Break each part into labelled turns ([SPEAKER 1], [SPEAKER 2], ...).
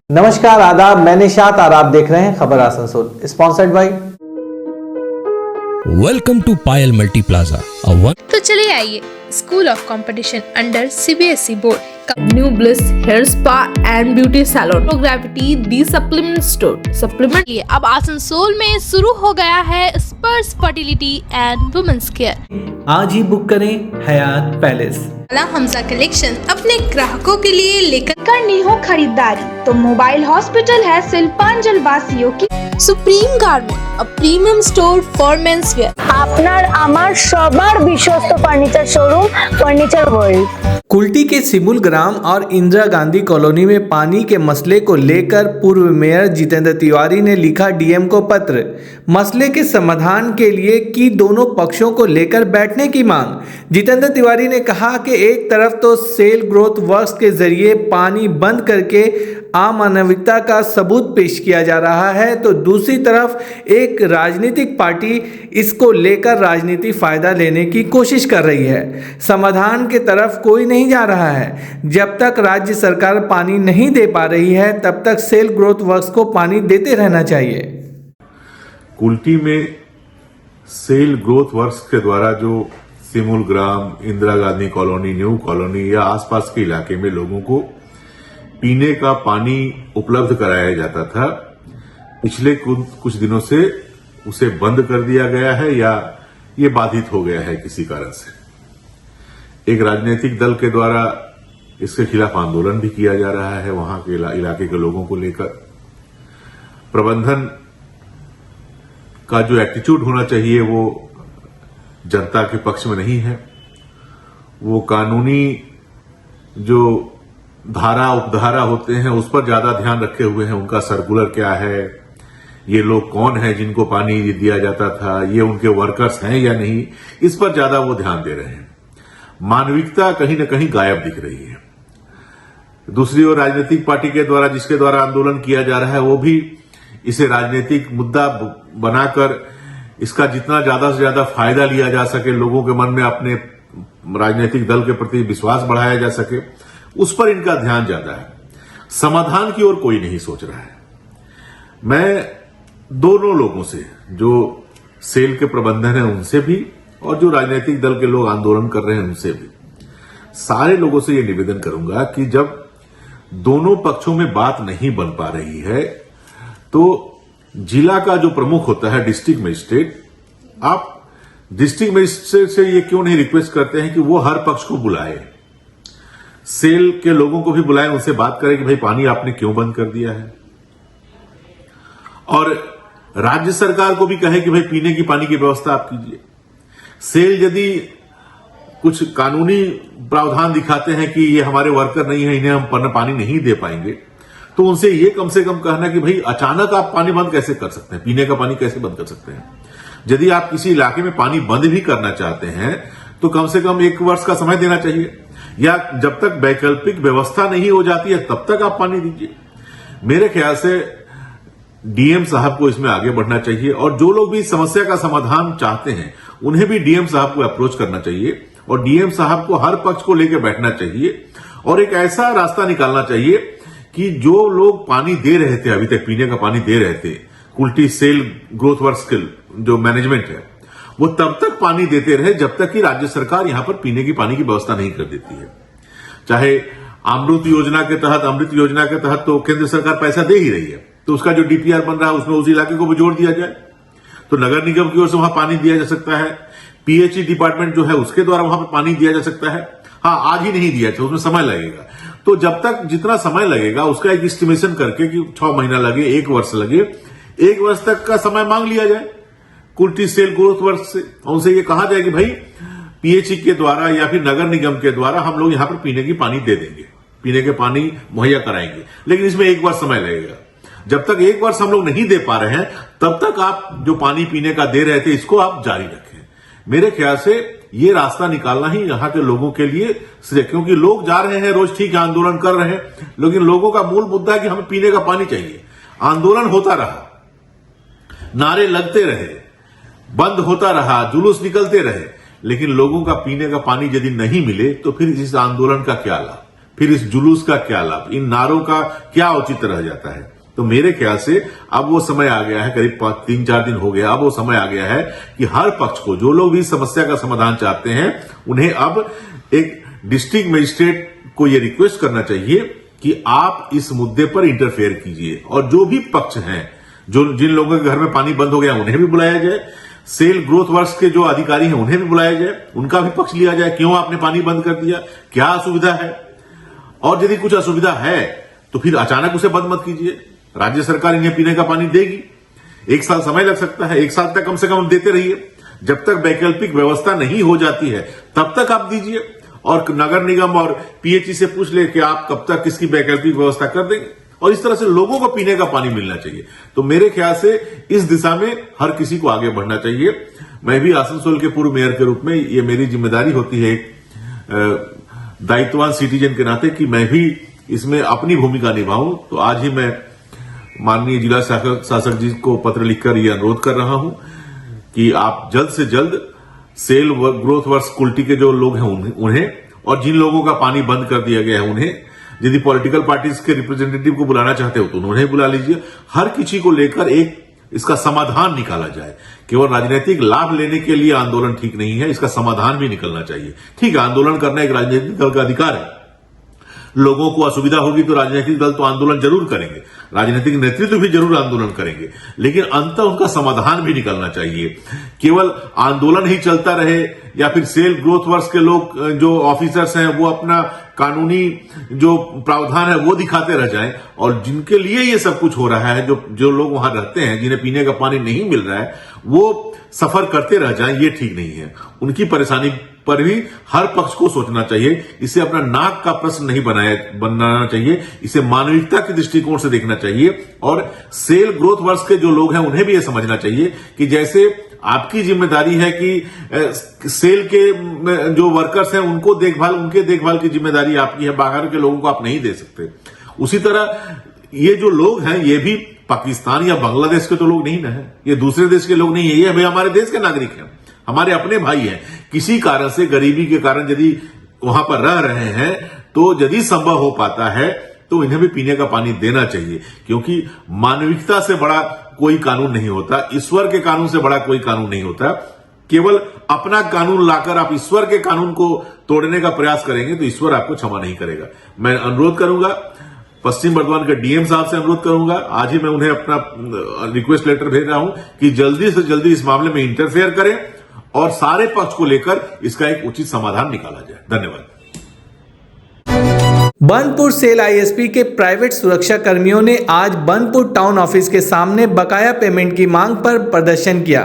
[SPEAKER 1] नमस्कार, आदाब, मैं निशात और आप देख रहे हैं खबर Asansol, sponsored by
[SPEAKER 2] welcome to Payal multi plaza.
[SPEAKER 3] तो चलिए आइए, school of competition under CBSE board new bliss hair spa and beauty salon gravity the supplement store supplement. अब आसनसोल में शुरू हो गया है स्पर्श फर्टिलिटी एंड वुमेन्स केयर।
[SPEAKER 1] आज ही बुक करें हयात पैलेस।
[SPEAKER 3] हमजा कलेक्शन अपने ग्राहकों के लिए लेकर
[SPEAKER 4] करनी हो खरीदारी तो मोबाइल हॉस्पिटल है शिल्पांचल वासियों की।
[SPEAKER 3] Supreme garment, a premium store for mens where.
[SPEAKER 4] আপনার আমার সবার বিশ্বস্ত furniture showroom furniture world.
[SPEAKER 1] Kulti के सिमुल ग्राम और इंदिरा गांधी कॉलोनी में पानी के मसले को लेकर पूर्व मेयर जितेंद्र तिवारी ने लिखा डीएम को पत्र। मसले के समाधान के लिए की दोनों पक्षों को लेकर बैठने की मांग। जितेंद्र तिवारी ने कहा कि एक तरफ तो सेल ग्रोथ वर्क्स के जरिए पानी बंद करके अमानविकता का सबूत पेश किया जा रहा है, तो दूसरी तरफ एक राजनीतिक पार्टी इसको लेकर राजनीति फायदा लेने की कोशिश कर रही है। समाधान के तरफ कोई नहीं जा रहा है। जब तक राज्य सरकार पानी नहीं दे पा रही है, तब तक सेल ग्रोथ वर्क्स को पानी देते रहना चाहिए।
[SPEAKER 5] कुल्टी में सेल ग्रोथ वर्क्स के द्वारा जो Simulgram, Indira Gandhi colony, new colony या आसपास के इलाके में लोगों को पीने का पानी उपलब्ध कराया जाता था, पिछले कुछ दिनों से उसे बंद कर दिया गया है या ये बाधित हो गया है किसी कारण से। एक राजनीतिक दल के द्वारा इसके खिलाफ आंदोलन भी किया जा रहा है। वहां के इलाके के लोगों को लेकर प्रबंधन का जो एटीट्यूड होना चाहिए वो जनता के पक्ष में नहीं है। वो कानूनी जो धारा उपधारा होते हैं उस पर ज्यादा ध्यान रखे हुए हैं। उनका सर्कुलर क्या है, ये लोग कौन है जिनको पानी दिया जाता था, ये उनके वर्कर्स हैं या नहीं, इस पर ज्यादा वो ध्यान दे रहे हैं। मानविकता कहीं न कहीं गायब दिख रही है। दूसरी ओर राजनीतिक पार्टी के द्वारा जिसके द्वारा आंदोलन किया जा रहा है वो भी इसे राजनीतिक मुद्दा बनाकर इसका जितना ज्यादा से ज्यादा फायदा लिया जा सके, लोगों के मन में अपने राजनीतिक दल के प्रति विश्वास बढ़ाया जा सके, उस पर इनका ध्यान ज्यादा है। समाधान की ओर कोई नहीं सोच रहा है। मैं दोनों लोगों से, जो सेल के प्रबंधन है उनसे भी और जो राजनीतिक दल के लोग आंदोलन कर रहे हैं उनसे भी, सारे लोगों से यह निवेदन करूंगा कि जब दोनों पक्षों में बात नहीं बन पा रही है तो जिला का जो प्रमुख होता है डिस्ट्रिक्ट मजिस्ट्रेट, आप डिस्ट्रिक्ट मजिस्ट्रेट से ये क्यों नहीं रिक्वेस्ट करते हैं कि वो हर पक्ष को बुलाए, सेल के लोगों को भी बुलाएं, उनसे बात करें कि भाई पानी आपने क्यों बंद कर दिया है, और राज्य सरकार को भी कहे कि भाई पीने की पानी की व्यवस्था आप कीजिए। सेल यदि कुछ कानूनी प्रावधान दिखाते हैं कि ये हमारे वर्कर नहीं है, इन्हें हम पानी नहीं दे पाएंगे, तो उनसे ये कम से कम कहना कि भाई अचानक आप पानी बंद कैसे कर सकते हैं, पीने का पानी कैसे बंद कर सकते हैं। यदि आप किसी इलाके में पानी बंद भी करना चाहते हैं तो कम से कम 1 वर्ष का समय देना चाहिए, या जब तक वैकल्पिक व्यवस्था नहीं हो जाती है तब तक आप पानी दीजिए। मेरे ख्याल से डीएम साहब को इसमें आगे बढ़ना चाहिए, और जो लोग भी इस समस्या का समाधान चाहते हैं उन्हें भी डीएम साहब को अप्रोच करना चाहिए, और डीएम साहब को हर पक्ष को लेकर बैठना चाहिए और एक ऐसा रास्ता निकालना चाहिए कि जो लोग पानी दे रहे थे, अभी तक पीने का पानी दे रहे थे, कुल्टी सेल ग्रोथ वर्क्स के जो मैनेजमेंट है, वो तब तक पानी देते रहे जब तक कि राज्य सरकार यहां पर पीने की पानी की व्यवस्था नहीं कर देती है। चाहे अमृत योजना के तहत तो केंद्र सरकार पैसा दे ही रही है, तो उसका जो डीपीआर बन रहा है उसमें उस इलाके को भी जोड़ दिया जाए, तो नगर निगम की ओर से वहां पानी दिया जा सकता है। पीएचई डिपार्टमेंट जो है उसके द्वारा वहां पर पानी दिया जा सकता है। हाँ, आज ही नहीं दिया जाए, उसमें समय लगेगा, तो जब तक जितना समय लगेगा उसका एक एस्टिमेशन करके कि 6 महीना लगे, 1 वर्ष लगे, 1 वर्ष तक का समय मांग लिया जाए कुल्टी सेल ग्रोथ वर्क्स से, और उनसे ये कहा जाए कि भाई पीएचई के द्वारा या फिर नगर निगम के द्वारा हम लोग यहां पर पीने की पानी दे देंगे, पीने के पानी मुहैया कराएंगे, लेकिन इसमें 1 वर्ष समय लगेगा। जब तक 1 वर्ष हम लोग नहीं दे पा रहे हैं तब तक आप जो पानी पीने का दे रहे थे इसको आप जारी रखें। मेरे ख्याल से ये रास्ता निकालना ही यहां के लोगों के लिए, क्योंकि लोग जा रहे हैं रोज, ठीक है आंदोलन कर रहे हैं, लेकिन लोगों का मूल मुद्दा है कि हमें पीने का पानी चाहिए। आंदोलन होता रहा, नारे लगते रहे, बंद होता रहा, जुलूस निकलते रहे, लेकिन लोगों का पीने का पानी यदि नहीं मिले तो फिर इस आंदोलन का क्या लाभ। फिर इस जुलूस का क्या लाभ, इन नारों का क्या औचित्य रह जाता है। तो मेरे ख्याल से अब वो समय आ गया है, करीब 3-4 दिन हो गया, अब वो समय आ गया है कि हर पक्ष को, जो लोग भी इस समस्या का समाधान चाहते हैं, उन्हें अब एक डिस्ट्रिक्ट मजिस्ट्रेट को ये रिक्वेस्ट करना चाहिए कि आप इस मुद्दे पर इंटरफेयर कीजिए और जो भी पक्ष हैं, जो जिन लोगों के घर में पानी बंद हो गया उन्हें भी बुलाया जाए, सेल ग्रोथ वर्क्स के जो अधिकारी हैं उन्हें भी बुलाया जाए, उनका भी पक्ष लिया जाए, क्यों आपने पानी बंद कर दिया, क्या असुविधा है, और यदि कुछ असुविधा है तो फिर अचानक उसे बंद मत कीजिए। राज्य सरकार इन्हें पीने का पानी देगी, 1 साल समय लग सकता है, 1 साल तक कम से कम देते रहिए, जब तक वैकल्पिक व्यवस्था नहीं हो जाती है तब तक आप दीजिए, और नगर निगम और पीएचई से पूछ ले कि आप कब तक इसकी वैकल्पिक व्यवस्था कर देंगे, और इस तरह से लोगों को पीने का पानी मिलना चाहिए। तो मेरे ख्याल से इस दिशा में हर किसी को आगे बढ़ना चाहिए। मैं भी आसनसोल के पूर्व मेयर के रूप में ये मेरी जिम्मेदारी होती है एक दायित्ववान सिटीजन के नाते कि मैं भी इसमें अपनी भूमिका निभाऊं। तो आज ही मैं माननीय जिला शासक जी को पत्र लिखकर यह अनुरोध कर रहा हूं कि आप जल्द से जल्द सेल ग्रोथ वर्क्स कुल्टी के जो लोग हैं उन्हें, और जिन लोगों का पानी बंद कर दिया गया है उन्हें, यदि पॉलिटिकल पार्टीज के रिप्रेजेंटेटिव को बुलाना चाहते हो तो उन्हें बुला लीजिए। हर किसी को लेकर एक इसका समाधान निकाला जाए। केवल राजनीतिक लाभ लेने के लिए आंदोलन ठीक नहीं है, इसका समाधान भी निकलना चाहिए। ठीक है, आंदोलन करना एक राजनीतिक दल का अधिकार है, लोगों को असुविधा होगी तो राजनीतिक दल तो आंदोलन जरूर करेंगे, राजनीतिक नेतृत्व भी जरूर आंदोलन करेंगे, लेकिन अंततः उनका समाधान भी निकलना चाहिए। केवल आंदोलन ही चलता रहे या फिर सेल ग्रोथ वर्क्स के लोग जो ऑफिसर्स हैं वो अपना कानूनी जो प्रावधान है वो दिखाते रह जाएं, और जिनके लिए ये सब कुछ हो रहा है, जो लोग वहां रहते हैं, जिन्हें पीने का पानी नहीं मिल रहा है, वो सफर करते रह जाएं, ये ठीक नहीं है। उनकी परेशानी पर भी हर पक्ष को सोचना चाहिए। इसे अपना नाक का प्रश्न नहीं बनाना चाहिए, इसे मानविकता के दृष्टिकोण से देखना चाहिए, और सेल ग्रोथ वर्क्स के जो लोग हैं उन्हें भी यह समझना चाहिए कि जैसे आपकी जिम्मेदारी है कि सेल के जो वर्कर्स हैं उनके देखभाल की जिम्मेदारी आपकी है, बाहर के लोगों को आप नहीं दे सकते। उसी तरह ये जो लोग हैं ये भी पाकिस्तान या बांग्लादेश के तो लोग नहीं ना है, ये दूसरे देश के लोग नहीं है, ये भाई हमारे देश के नागरिक हैं, हमारे अपने भाई हैं। किसी कारण से, गरीबी के कारण यदि वहां पर रह रहे हैं तो यदि संभव हो पाता है तो इन्हें भी पीने का पानी देना चाहिए, क्योंकि मानविकता से बड़ा कोई कानून नहीं होता, ईश्वर के कानून से बड़ा कोई कानून नहीं होता। केवल अपना कानून लाकर आप ईश्वर के कानून को तोड़ने का प्रयास करेंगे तो ईश्वर आपको क्षमा नहीं करेगा। मैं अनुरोध करूंगा, पश्चिम बर्धमान के डीएम साहब से अनुरोध करूंगा, आज ही मैं उन्हें अपना रिक्वेस्ट लेटर भेज रहा हूं कि जल्दी से जल्दी इस मामले में इंटरफेयर करें और सारे पक्ष को लेकर इसका एक उचित समाधान निकाला जाए। धन्यवाद।
[SPEAKER 1] बनपुर सेल आईएसपी के प्राइवेट सुरक्षा कर्मियों ने आज बनपुर टाउन ऑफिस के सामने बकाया पेमेंट की मांग पर प्रदर्शन किया।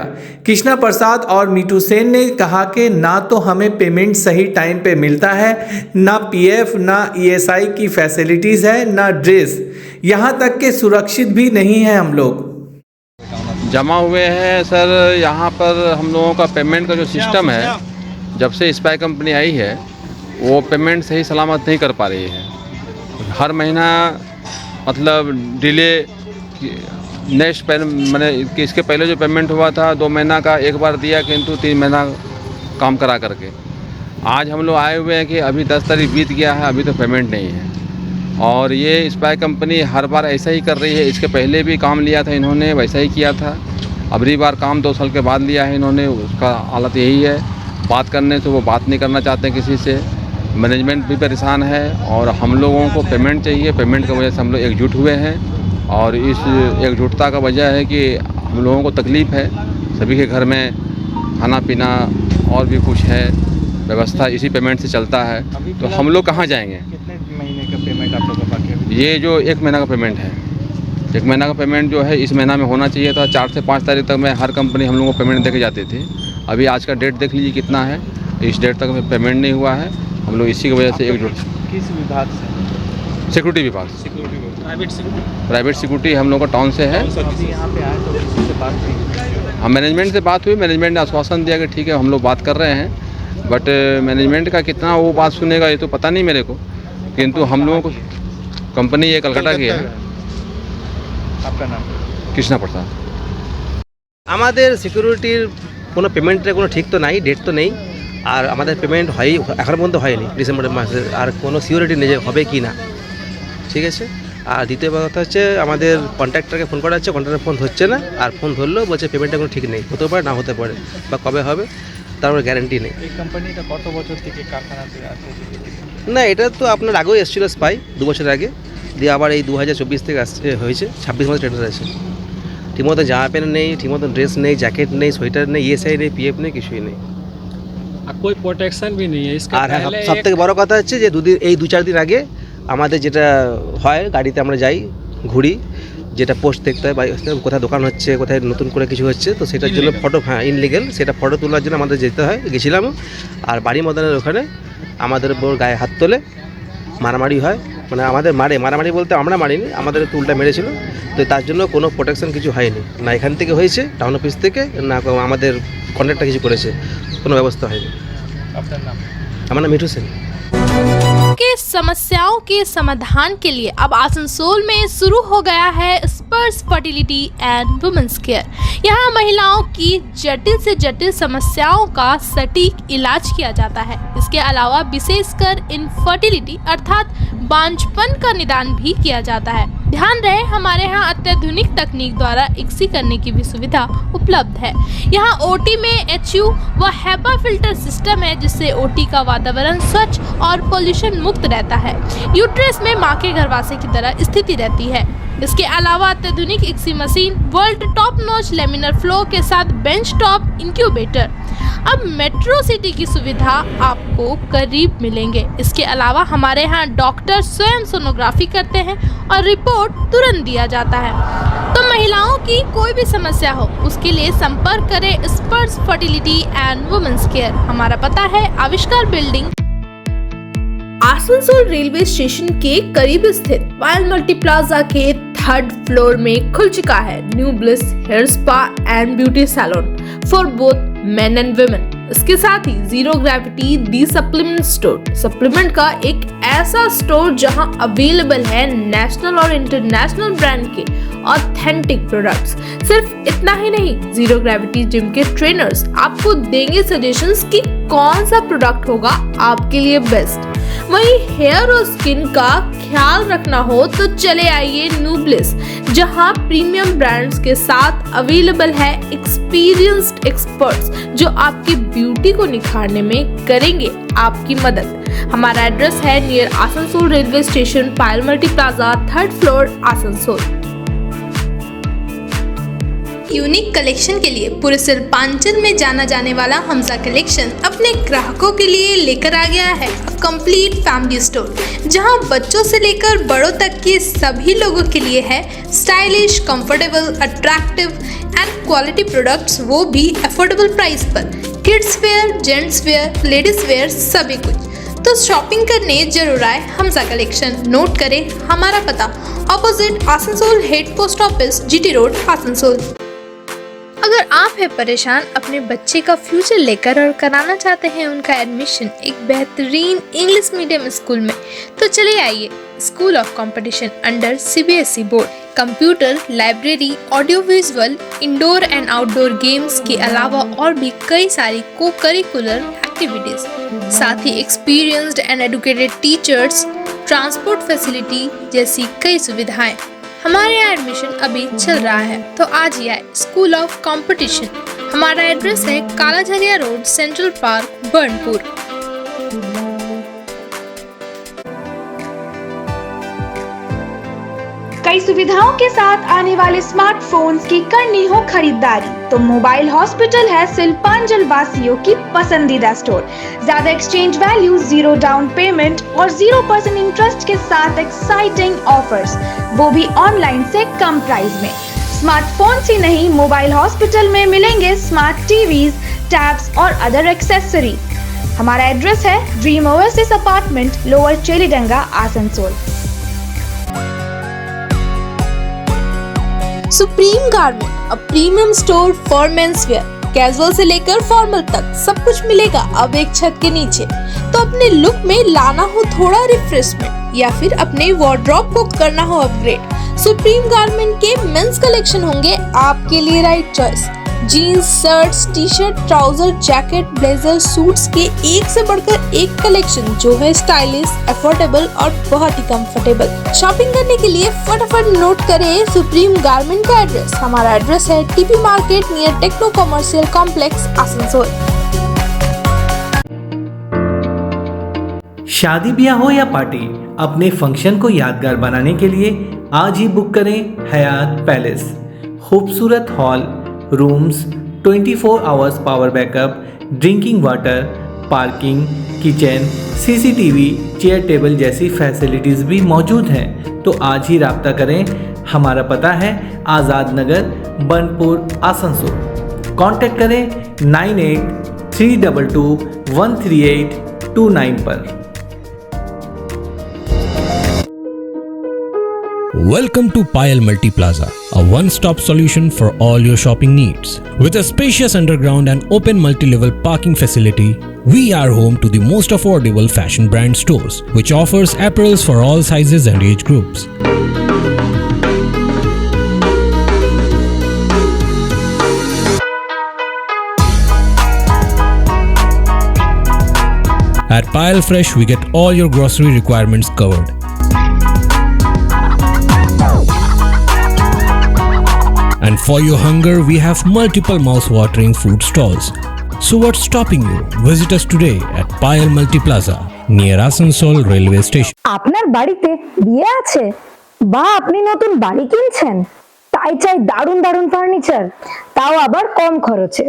[SPEAKER 1] कृष्णा प्रसाद और मीठू सेन ने कहा कि ना तो हमें पेमेंट सही टाइम पे मिलता है, ना पीएफ, ना ईएसआई की फैसिलिटीज है, ना ड्रेस, यहाँ तक के सुरक्षित भी नहीं है। हम लोग
[SPEAKER 6] जमा हुए हैं सर, यहाँ पर हम लोगों का पेमेंट का जो सिस्टम है, जब से स्पाई कंपनी आई है वो पेमेंट सही सलामत नहीं कर पा रही है। हर महीना मतलब डिले, नेक्स्ट मैंने इसके पहले जो पेमेंट हुआ था 2 महीना का एक बार दिया, किंतु 3 महीना काम करा करके आज हम लोग आए हुए हैं कि अभी 10 तारीख बीत गया है, अभी तो पेमेंट नहीं है। और ये स्पाई कंपनी हर बार ऐसा ही कर रही है। इसके पहले भी काम लिया था इन्होंने, वैसा ही किया था। अबरी बार काम 2 साल के बाद लिया है इन्होंने, उसका हालत यही है। बात करने से वो बात नहीं करना चाहते किसी से, मैनेजमेंट भी परेशान है और हम लोगों को पेमेंट चाहिए। पेमेंट की वजह से हम लोग एकजुट हुए हैं और इस एकजुटता का वजह है कि हम लोगों को तकलीफ़ है। सभी के घर में खाना पीना और भी कुछ है, व्यवस्था इसी पेमेंट से चलता है। तो हम लोग कहाँ जाएंगे?
[SPEAKER 7] कितने महीने का पेमेंट आप लोगों का बाकी है?
[SPEAKER 6] ये जो 1 महीना का पेमेंट है, 1 महीना का पेमेंट जो है इस महीना में होना चाहिए था। 4 से 5 तारीख तक में हर कंपनी हम लोगों को पेमेंट दे के जाती थी। अभी आज का डेट देख लीजिए कितना है, इस डेट तक में पेमेंट नहीं हुआ है। हम लोग इसी की वजह से एकजुट।
[SPEAKER 7] किस विभाग से?
[SPEAKER 6] सिक्योरिटी विभाग। प्राइवेट सिक्योरिटी हम लोग का टाउन से है।
[SPEAKER 7] अभी यहाँ पे आए तो किसी से बात हुई?
[SPEAKER 6] हाँ, मैनेजमेंट से बात हुई। मैनेजमेंट ने आश्वासन दिया कि ठीक है हम लोग बात कर रहे हैं, बट मैनेजमेंट का कितना वो बात सुनेगा ये तो पता नहीं मेरे को, किंतु हम लोगों को कंपनी ये कलकत्ता की है।
[SPEAKER 7] आपका नाम?
[SPEAKER 6] कृष्णा प्रसाद।
[SPEAKER 8] আমাদের সিকিউরিটির কোনো পেমেন্টের কোনো ঠিক তো নাই, ডেট তো নেই। আর আমাদের পেমেন্ট হয় এখনো পর্যন্ত হয়নি ডিসেম্বর মাসে, আর কোনো সিওরিটি নেই যে হবে কি না, ঠিক আছে। আর দ্বিতীয় কথা হচ্ছে আমাদের কন্ট্রাক্টরকে ফোন করা হচ্ছে, কন্ট্রাক্টর ফোন ধরছে না, আর ফোন ধরলেও বলছে পেমেন্টটা কোনো ঠিক নেই, হতে পারে না হতে পারে বা কবে হবে তার গ্যারান্টি নেই।
[SPEAKER 7] এই কোম্পানিটা কত বছর থেকে কারখানাতে আছে?
[SPEAKER 8] না, এটা তো আপনার আগেও এসেছিলো স্পাই 2 বছর আগে, দিয়ে আবার এই 2024 থেকে আসছে হয়েছে, 26 মাসে টেন্ডার আছে। ঠিকমতো জামা প্যান্ট নেই, ঠিকমতো ড্রেস নেই, জ্যাকেট নেই, সোয়েটার নেই, ইএসআই নেই, পিএফ নেই, কিছুই নেই।
[SPEAKER 9] कोई प्रोटेक्शन भी नहीं है इसका।
[SPEAKER 8] আর সব থেকে বড় কথা হচ্ছে যে এই 2-4 দিন আগে আমাদের যেটা হয় গাড়িতে আমরা যাই ঘুরি, যেটা পোস্ট দেখতে হয় বা কোথায় দোকান হচ্ছে, কোথায় নতুন করে কিছু হচ্ছে, তো সেটার জন্য ফটো, হ্যাঁ ইনলিগেল, সেটা ফটো তোলার জন্য আমাদের যেতে হয়, গেছিলাম। আর বাড়ি ময়দানের ওখানে আমাদের উপর গায়ে হাত তোলে, মারামারি হয়, মানে আমাদের মারামারি বলতে আমরা মারিনি, আমাদের উল্টা মেরেছিল। তো তার জন্য কোনো প্রোটেকশন কিছু হয়নি, না এখান থেকে হয়েছে টাউন অফিস থেকে, না আমাদের কন্ট্রাক্টর কিছু করেছে, কোনো ব্যবস্থা হয়নি।
[SPEAKER 7] আপনার নাম?
[SPEAKER 8] আমার নাম মিঠু সেন।
[SPEAKER 3] के समस्याओं के समाधान के लिए अब आसनसोल में शुरू हो गया है स्पर्श फर्टिलिटी एंड वुमेन्स केयर। यहाँ महिलाओं की जटिल से जटिल समस्याओं का सटीक इलाज किया जाता है। इसके अलावा विशेषकर इनफर्टिलिटी अर्थात बांझपन का निदान भी किया जाता है। ध्यान रहे, हमारे यहाँ अत्याधुनिक तकनीक द्वारा इक्सी करने की भी सुविधा उपलब्ध है। यहाँ ओटी में HU व HEPA फिल्टर सिस्टम है, जिससे ओटी का वातावरण स्वच्छ और पोल्यूशन मुक्त रहता है। यूट्रस में माँ के गर्भाशय की तरह स्थिति रहती है। इसके अलावा अत्याधुनिक ICSI machine, world top notch laminar flow के साथ बेंच टॉप इंक्यूबेटर। अब मेट्रो सिटी की सुविधा आपको करीब मिलेंगे। इसके अलावा हमारे यहाँ डॉक्टर स्वयं सोनोग्राफी करते हैं और रिपोर्ट तुरंत दिया जाता है। तो महिलाओं की कोई भी समस्या हो, उसके लिए संपर्क करें स्पर्श फर्टिलिटी एंड वुमेन्स केयर। हमारा पता है आविष्कार बिल्डिंग, आसनसोल रेलवे स्टेशन के करीब स्थित पायल मल्टी प्लाजा के 3rd फ्लोर में खुल चुका है new bliss hair spa and beauty salon for both men and women. इसके साथ ही zero gravity the supplement store, supplement का एक ऐसा स्टोर जहां अवेलेबल है नेशनल और इंटरनेशनल ब्रांड के ऑथेंटिक प्रोडक्ट्स। सिर्फ इतना ही नहीं, जीरो ग्रेविटी जिम के ट्रेनर्स आपको देंगे सजेशंस कि कौन सा प्रोडक्ट होगा आपके लिए बेस्ट। वहीं हेयर और स्किन का ख्याल रखना हो तो चले आइए न्यू ब्लिस, जहां प्रीमियम ब्रांड्स के साथ अवेलेबल है एक्सपीरियंस्ड एक्सपर्ट्स जो आपकी ब्यूटी को निखारने में करेंगे आपकी मदद। हमारा एड्रेस है near Asansol railway station, Payal multi plaza, 3rd floor, Asansol. Unique collection के लिए पूरे सिर्पांचल में जाना जाने वाला हमजा कलेक्शन अपने ग्राहकों के लिए लेकर आ गया है कंप्लीट फैमिली स्टोर, जहां बच्चों से लेकर बड़ों तक के सभी लोगों के लिए है stylish, comfortable, attractive and quality products, वो भी अफोर्डेबल प्राइस पर। Kids where, gents wear, ladies wear, सभी कुछ। तो शॉपिंग करने जरूर आए हमजा कलेक्शन। नोट करें हमारा पता, opposite Asansol head post office, GT road, Asansol. अगर आप हैं परेशान अपने बच्चे का फ्यूचर लेकर और कराना चाहते हैं उनका एडमिशन एक बेहतरीन इंग्लिश मीडियम स्कूल में, तो चले आइए school of competition under CBSE board. Computer, library, audio visual, indoor and outdoor games के अलावा और भी कई सारी को करिकुलर एक्टिविटीज, साथ ही experienced and educated teachers, transport facility जैसी कई सुविधाएं। हमारे यहाँ एडमिशन अभी चल रहा है, तो आज ही आए स्कूल ऑफ कंपटीशन। हमारा एड्रेस है काला Jharia road, central park, Burnpur.
[SPEAKER 10] कई सुविधाओं के साथ आने वाले स्मार्टफोन्स की करनी हो खरीदारी तो मोबाइल हॉस्पिटल है सिलपांजल वासियों की पसंदीदा स्टोर। ज्यादा एक्सचेंज वैल्यू, 0 डाउन पेमेंट और 0% इंटरेस्ट के साथ एक्साइटिंग ऑफर्स, वो भी ऑनलाइन से कम प्राइस में। स्मार्टफोन्स ही नहीं, मोबाइल हॉस्पिटल में मिलेंगे स्मार्ट टीवीज, टैब्स और अदर एक्सेसरी। हमारा एड्रेस है dream oasis apartment, lower Chelidanga, Asansol.
[SPEAKER 3] Supreme garment, a premium store for mens wear, casual से लेकर फॉर्मल तक सब कुछ मिलेगा अब एक छत के नीचे। तो अपने लुक में लाना हो थोड़ा रिफ्रेशमेंट या फिर अपने वार्डरोब को करना हो अपग्रेड, सुप्रीम गारमेंट के मेंस कलेक्शन होंगे आपके लिए right choice. Jeans, shirts, T shirt, trouser, jacket, blazer, suits के एक से बढ़कर एक कलेक्शन जो है स्टाइलिश, अफोर्डेबल और बहुत ही कंफर्टेबल। शॉपिंग करने के लिए फटाफट नोट करें सुप्रीम गारमेंट का एड्रेस। हमारा एड्रेस है TP market near techno commercial complex, Asansol.
[SPEAKER 1] शादी ब्याह हो या पार्टी, अपने फंक्शन को यादगार बनाने के लिए आज ही बुक करें हयात पैलेस। खूबसूरत hall, rooms, 24 hours power backup, drinking water, parking, kitchen, CCTV, chair table जैसी फैसिलिटीज़ भी मौजूद हैं। तो आज ही राब्ता करें। हमारा पता है आज़ाद नगर, बनपुर, आसनसोल। कॉन्टैक्ट करें 9832213829 पर।
[SPEAKER 2] Welcome to Payal Multi Plaza, a one-stop solution for all your shopping needs. With a spacious underground and open multi-level parking facility, we are home to the most affordable fashion brand stores, which offers apparels for all sizes and age groups. At Payal Fresh, we get all your grocery requirements covered. And for your hunger, we have multiple mouth-watering food stalls. So what's stopping you? Visit us today at Payal Multi Plaza near Asansol Railway Station.
[SPEAKER 4] আপনার বাড়িতে বিয়ে আছে বা আপনি নতুন বাড়ি কিনছেন, তাই চাই দারুণ দারুণ ফার্নিচার, তাও আবার কম খরচে।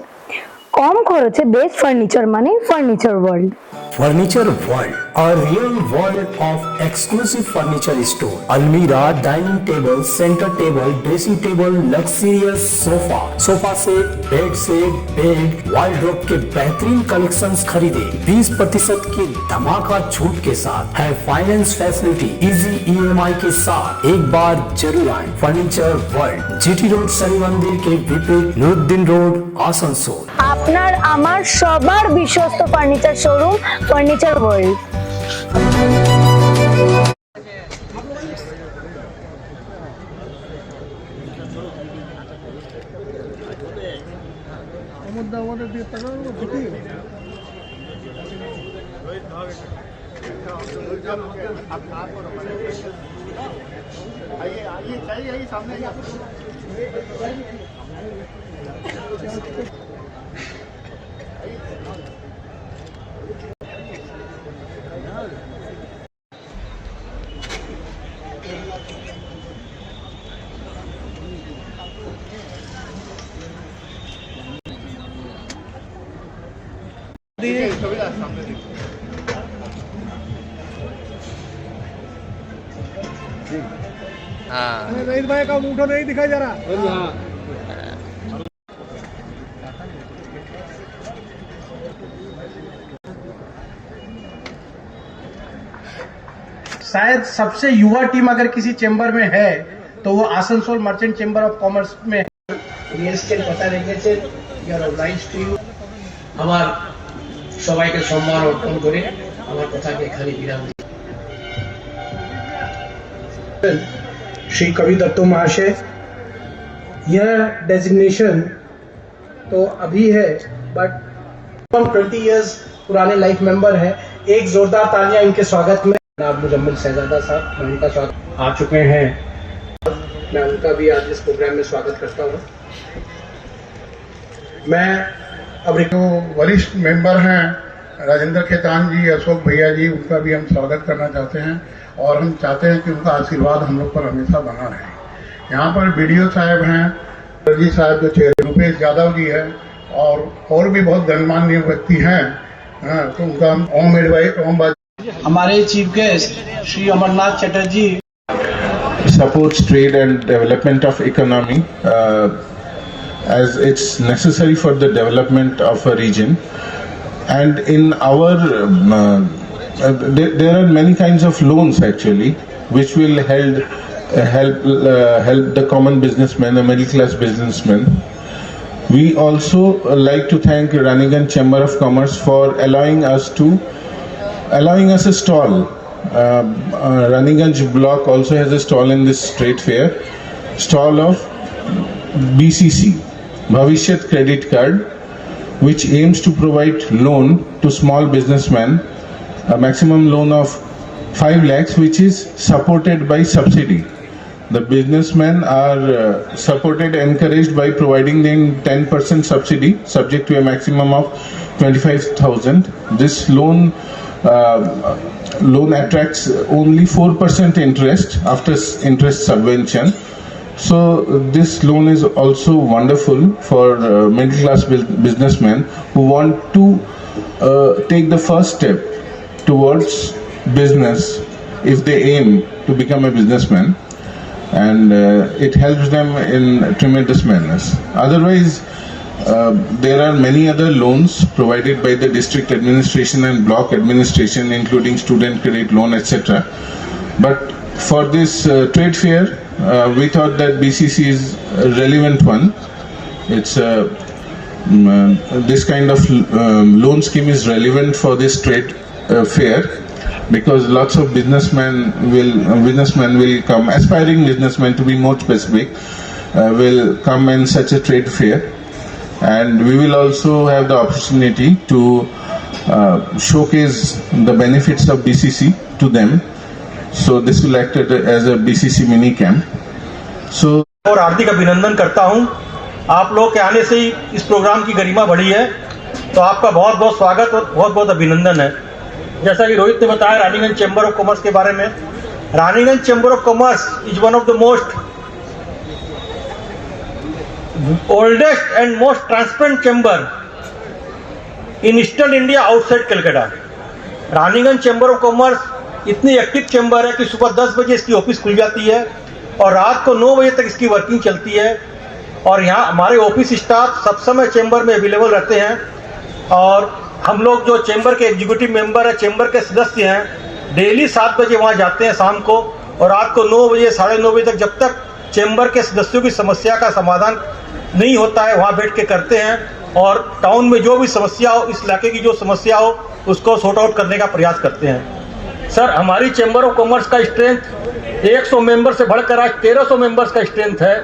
[SPEAKER 4] কম খরচে বেস্ট ফার্নিচার মানে furniture world.
[SPEAKER 11] Furniture World, a real world of exclusive furniture store. Almira, dining table, center table, dressing table, luxurious sofa, sofa set, bed, wardrobe के बेहतरीन कलेक्शंस खरीदे 20% की धमाका छूट के साथ है फाइनेंस फैसिलिटी इजी EMI के साथ। एक बार जरूर आए furniture world, GT road, Shani मंदिर के विपरीत, नुरुद्दीन रोड, आसनसोल।
[SPEAKER 4] আপনার আমার সবার বিশ্বস্ত furniture showroom furniture world.
[SPEAKER 7] Rice भाई का मुंह नहीं दिखाई जा रहा। शायद सबसे युवा टीम अगर किसी चेंबर में है तो वो Asansol merchant chamber of commerce में रियल एस्टेट पता রেখেছে। You are obliged to you. আমার সবাইকে সম্মান অর্পণ করে আমার কথাকে এখানে বিরাম দিই। श्री कवि दत्तो महाशय, यह डेजिग्नेशन तो अभी है बट 20 इयर्स पुराने लाइफ मेंबर है। एक जोरदार तालियां इनके स्वागत में। जनाब मुजम्मिल शहजादा साहब, मैं उनका स्वागत आ चुके हैं, मैं उनका भी आज इस प्रोग्राम में स्वागत करता हूँ। मैं अब
[SPEAKER 12] वरिष्ठ मेंबर हैं राजेंद्र खेतान जी, अशोक भैया जी, उनका भी हम स्वागत करना चाहते हैं और हम चाहते हैं कि उनका आशीर्वाद हम लोग पर हमेशा बना रहे। यहाँ पर BDO साहब हैं, जी साहब जो चेहरे, रुपेश यादव जी है और भी बहुत गणमान्य व्यक्ति हैं। तो उनका हम ओम
[SPEAKER 7] हमारे chief guest Shri Amarnath Chatterjee.
[SPEAKER 12] supports trade and development of economy as it's necessary for the development of a region. And in our there are many kinds of loans actually which will help the common businessman, a middle class businessman. We also like to thank Raniganj Chamber of Commerce for allowing us a stall. Raniganj block also has a stall in this trade fair, stall of BCC, Bhavishyat credit card, which aims to provide loan to small businessmen, a maximum loan of 5 lakhs, which is supported by subsidy. The businessmen are supported, encouraged by providing them 10% subsidy, subject to a maximum of 25,000. This loan attracts only 4% interest after interest subvention. So this loan is also wonderful for middle class businessmen who want to take the first step towards business if they aim to become a businessman, and it helps them in tremendous manners. Otherwise, there are many other loans provided by the district administration and block administration, including student credit loan, etc. But for this trade fair, we thought that BCC is a relevant one. It's this kind of loan scheme is relevant for this trade fair, because lots of businessmen will come, aspiring businessmen to be more specific, will come in such a trade fair, and we will also have the opportunity to showcase the benefits of BCC to them. So this will act as a BCC mini camp. So
[SPEAKER 7] और हार्दिक अभिनंदन करता हूं। आप लोग के आने से ही इस प्रोग्राम की गरिमा बढ़ी है, तो आपका बहुत बहुत स्वागत और बहुत बहुत अभिनंदन है। जैसा कि रोहित ने बताया रानीगंज चैम्बर ऑफ कॉमर्स के बारे में, Raniganj chamber of commerce is one of the most oldest and most transparent chamber in eastern India outside Calcutta. Raniganj chamber of commerce इतनी एक्टिव चैम्बर है कि सुबह 10 बजे इसकी ऑफिस खुल जाती है और रात को 9 बजे तक इसकी वर्किंग चलती है, और यहाँ हमारे ऑफिस स्टाफ सब समय चैम्बर में अवेलेबल रहते हैं, और हम लोग जो चैम्बर के एग्जीक्यूटिव मेंबर है, चैम्बर के सदस्य हैं, डेली 7 बजे वहाँ जाते हैं शाम को, और रात को 9 बजे 9:30 बजे तक, जब तक चैम्बर के सदस्यों की समस्या का समाधान नहीं होता है वहाँ बैठ के करते हैं, और टाउन में जो भी समस्या हो, इस इलाके की जो समस्या हो, उसको सॉर्ट आउट करने का प्रयास करते हैं। सर, हमारी चैम्बर ऑफ कॉमर्स का स्ट्रेंथ 100 मेंबर से बढ़कर आज 1300 मेंबर्स का स्ट्रेंथ है,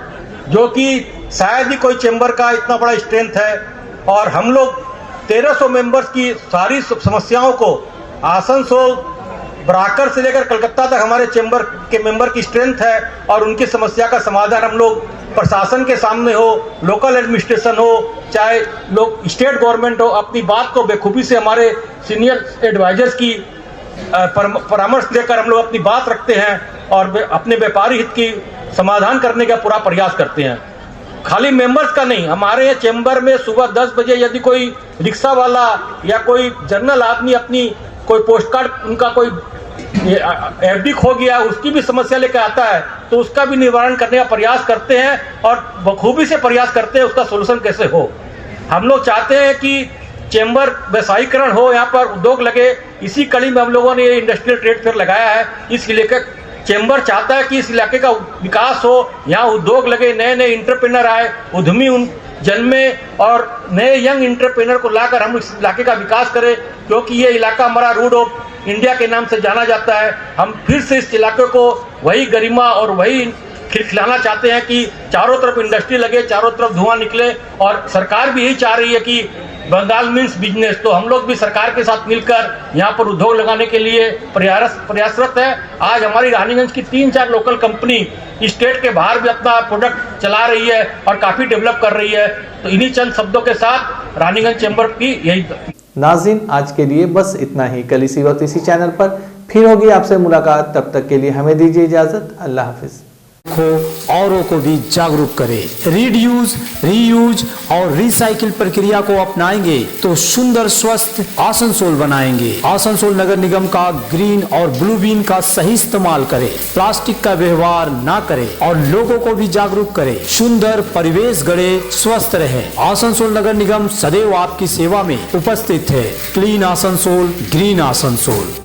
[SPEAKER 7] जो कि शायद ही कोई चैम्बर का इतना बड़ा स्ट्रेंथ है। और हम लोग 1300 मेंबर्स की सारी समस्याओं को आसनसोल, बराकर से लेकर कलकत्ता तक हमारे चैम्बर के मेंबर की स्ट्रेंथ है, और उनकी समस्या का समाधान हम लोग प्रशासन के सामने हो, लोकल एडमिनिस्ट्रेशन हो, चाहे लोग स्टेट गवर्नमेंट हो, अपनी बात को बेखूबी से हमारे सीनियर एडवाइजर्स की परामर्श लेकर हम लोग अपनी बात रखते हैं और अपने व्यापारी हित की समाधान करने का पूरा प्रयास करते हैं। खाली मेंबर्स का नहीं, हमारे यहाँ चैम्बर में सुबह 10 बजे यदि कोई रिक्शा वाला या कोई जनरल आदमी अपनी कोई पोस्ट कार्ड, उनका कोई एफडी खो गया, उसकी भी समस्या लेकर आता है, तो उसका भी निवारण करने का प्रयास करते हैं, और बखूबी से प्रयास करते हैं उसका सोल्यूशन कैसे हो। हम लोग चाहते हैं कि चैम्बर व्यवसायीकरण हो, यहाँ पर उद्योग लगे। इसी कड़ी में हम लोगों ने ये इंडस्ट्रियल ट्रेड फेयर लगाया है। इस इलाके चैम्बर चाहता है कि इस इलाके का विकास हो, यहाँ उद्योग लगे, नए नए इंटरप्रेनर आए, उद्यमी जन्मे, और नए यंग इंटरप्रेनर को लाकर हम इस इलाके का विकास करें, क्योंकि ये इलाका हमारा रूट ऑफ इंडिया के नाम से जाना जाता है। हम फिर से इस इलाके को वही गरिमा और वही खिलाना चाहते हैं कि चारों तरफ इंडस्ट्री लगे, चारों तरफ धुआं निकले, और सरकार भी यही चाह रही है कि बंगाल मीन्स बिजनेस, तो हम लोग भी सरकार के साथ मिलकर यहाँ पर उद्योग लगाने के लिए प्रयासरत है। आज हमारी रानीगंज की 3-4 लोकल कंपनी स्टेट के बाहर भी अपना प्रोडक्ट चला रही है और काफ़ी डेवलप कर रही है। तो इन्हीं चंद शब्दों के साथ रानीगंज चैम्बर की यही।
[SPEAKER 1] नाज़रीन, आज के लिए बस इतना ही। कल इसी वक्त इसी चैनल पर फिर होगी आपसे मुलाकात। तब तक के लिए हमें दीजिए इजाजत। अल्लाह हाफिज।
[SPEAKER 11] औरों को भी जागरूक करें। रीड यूज, रीयूज और रिसाइकिल प्रक्रिया को अपनाएंगे तो सुंदर स्वस्थ आसनसोल बनाएंगे। आसनसोल नगर निगम का ग्रीन और ब्लू बीन का सही इस्तेमाल करें, प्लास्टिक का व्यवहार ना करें और लोगों को भी जागरूक करें। सुंदर परिवेश गढ़े, स्वस्थ रहे। आसनसोल नगर निगम सदैव आपकी सेवा में उपस्थित है। Clean Asansol, green Asansol.